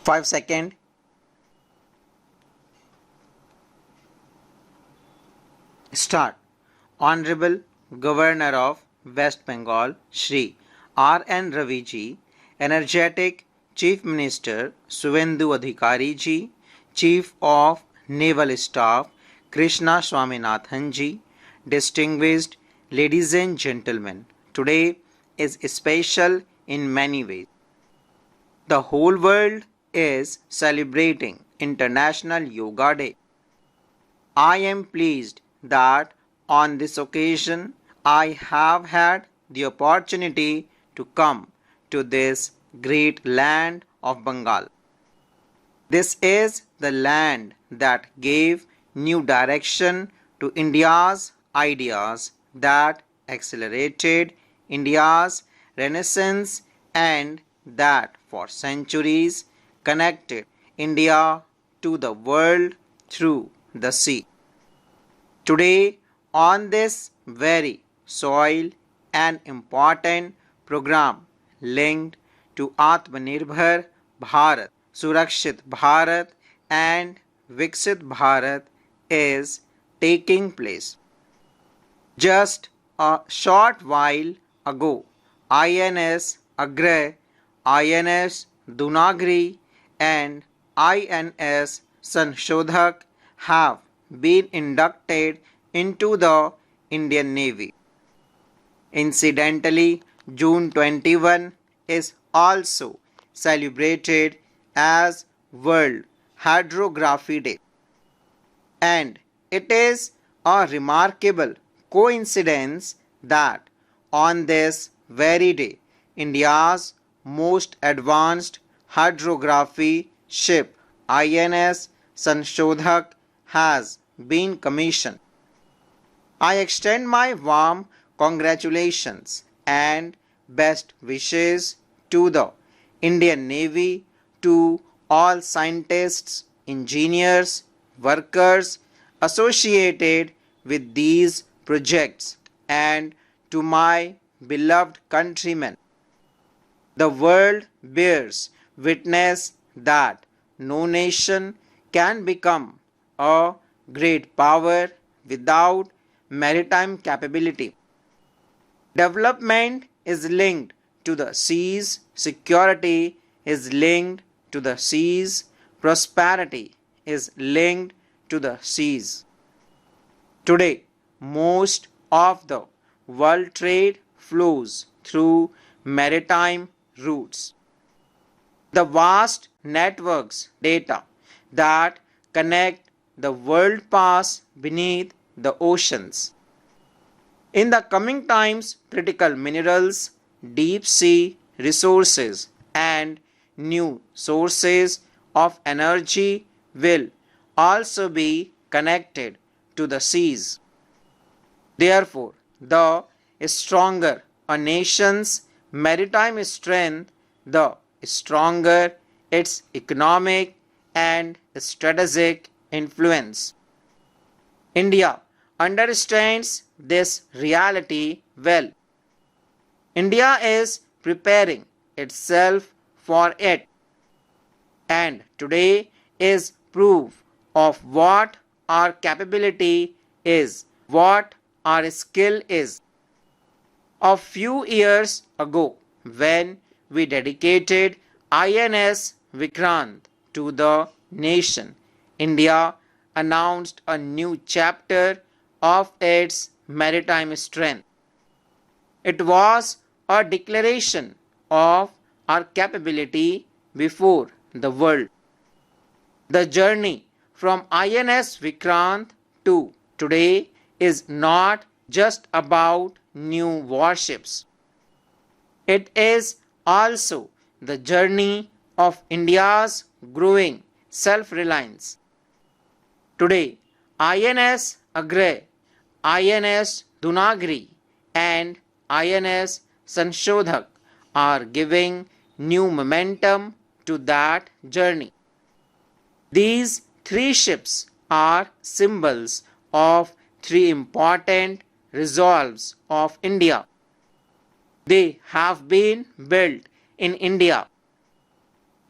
5 seconds. Start. Honorable Governor of West Bengal, Shri R. N. Ravi ji, energetic Chief Minister Suvendu Adhikari ji, Chief of Naval Staff Krishna Swaminathan ji, distinguished ladies and gentlemen, today is special in many ways. The whole world is celebrating International Yoga Day. I am pleased that on this occasion I have had the opportunity to come to this great land of Bengal. This is the land that gave new direction to India's ideas, that accelerated India's renaissance, and that for centuries connected India to the world through the sea. Today, on this very soil, an important program linked to Atmanirbhar Bharat, Surakshit Bharat and Viksit Bharat is taking place. Just a short while ago, INS Agray, INS Dunagri and INS Sanshodhak have been inducted into the Indian Navy. Incidentally, June 21 is also celebrated as World Hydrography Day. And it is a remarkable coincidence that on this very day, India's most advanced hydrography ship INS Sanshodhak has been commissioned. I extend my warm congratulations and best wishes to the Indian Navy, to all scientists, engineers, workers associated with these projects, and to my beloved countrymen. The world bears witness that no nation can become a great power without maritime capability. Development is linked to the seas, security is linked to the seas, prosperity is linked to the seas. Today, most of the world trade flows through maritime routes. The vast networks data that connect the world pass beneath the oceans. In the coming times, critical minerals, deep sea resources, and new sources of energy will also be connected to the seas. Therefore, the stronger a nation's maritime strength, the stronger its economic and strategic influence. India understands this reality well. India is preparing itself for it, and today is proof of what our capability is, what our skill is. A few years ago, when we dedicated INS Vikrant to the nation, India announced a new chapter of its maritime strength. It was a declaration of our capability before the world. The journey from INS Vikrant to today is not just about new warships. It is also the journey of India's growing self-reliance. Today, INS Agray, INS Dunagri and INS Sanshodhak are giving new momentum to that journey. These three ships are symbols of three important resolves of India. They have been built in India.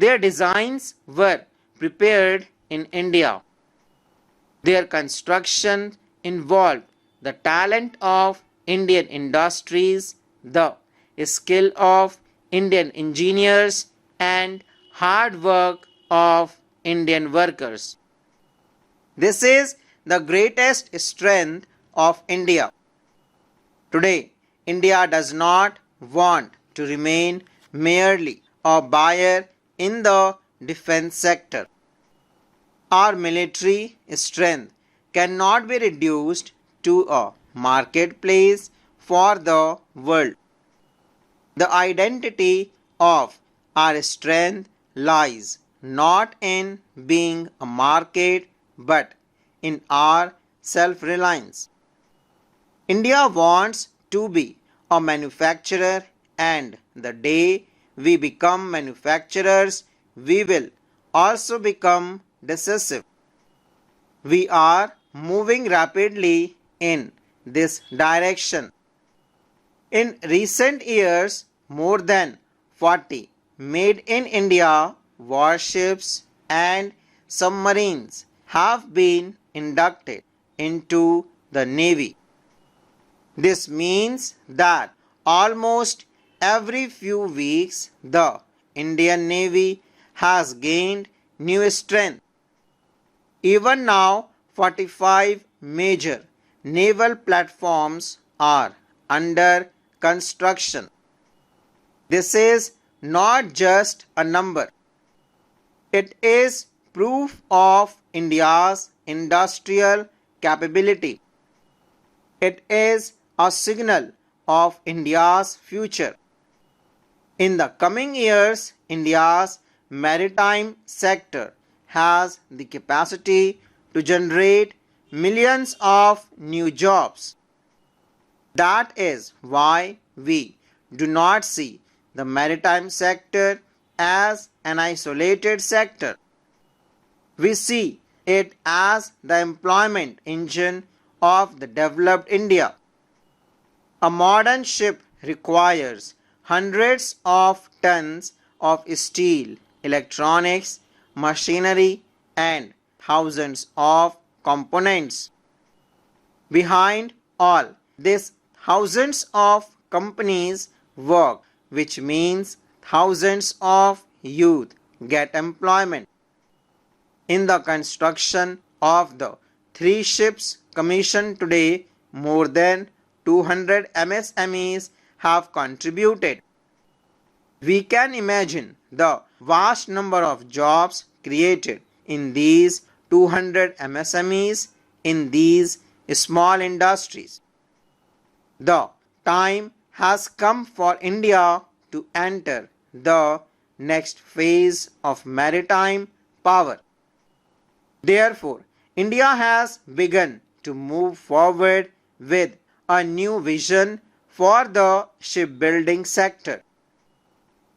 Their designs were prepared in India. Their construction involved the talent of Indian industries, the skill of Indian engineers, and hard work of Indian workers. This is the greatest strength of India. Today, India does not want to remain merely a buyer in the defense sector. Our military strength cannot be reduced to a marketplace for the world. The identity of our strength lies not in being a market but in our self-reliance. India wants to be a manufacturer, and the day we become manufacturers, we will also become decisive. We are moving rapidly in this direction. In recent years, more than 40 made in India warships and submarines have been inducted into the Navy. This means that almost every few weeks the Indian Navy has gained new strength. Even now, 45 major naval platforms are under construction. This is not just a number. It is proof of India's industrial capability. It is a signal of India's future. In the coming years, India's maritime sector has the capacity to generate millions of new jobs. That is why we do not see the maritime sector as an isolated sector. We see it as the employment engine of the developed India. A modern ship requires hundreds of tons of steel, electronics, machinery, and thousands of components. Behind all this, thousands of companies work, which means thousands of youth get employment. In the construction of the 3 ships commissioned today, more than 200 MSMEs have contributed. We can imagine the vast number of jobs created in these 200 MSMEs in these small industries. The time has come for India to enter the next phase of maritime power. Therefore, India has begun to move forward with a new vision for the shipbuilding sector.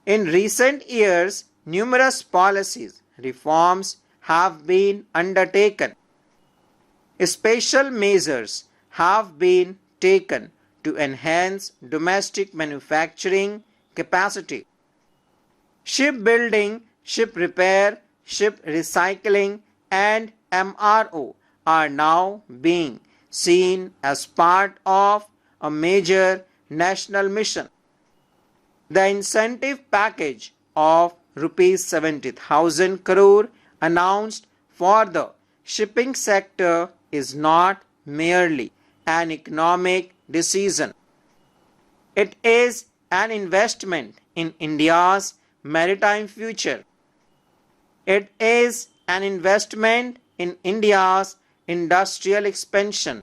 In recent years, numerous policies reforms have been undertaken. Special measures have been taken to enhance domestic manufacturing capacity. Shipbuilding, ship repair, ship recycling, and MRO are now being seen as part of a major national mission. The incentive package of Rs 70,000 crore announced for the shipping sector is not merely an economic decision. It is an investment in India's maritime future. It is an investment in India's industrial expansion.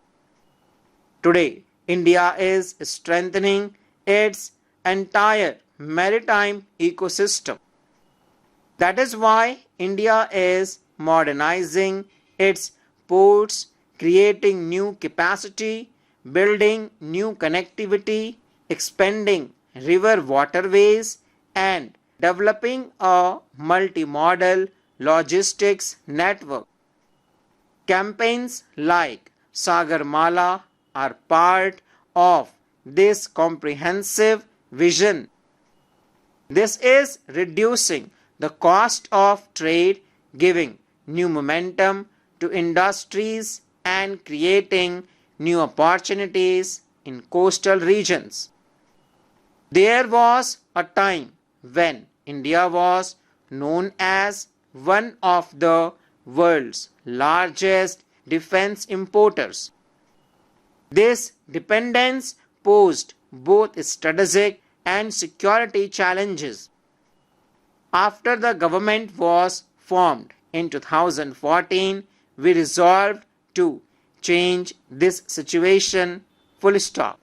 Today, India is strengthening its entire maritime ecosystem. That is why India is modernizing its ports, creating new capacity, building new connectivity, expanding river waterways, and developing a multimodal logistics network. Campaigns like Sagarmala are part of this comprehensive vision. This is reducing the cost of trade, giving new momentum to industries and creating new opportunities in coastal regions. There was a time when India was known as one of the world's largest defense importers. This dependence posed both strategic and security challenges. After the government was formed in 2014, we resolved to change this situation full stop.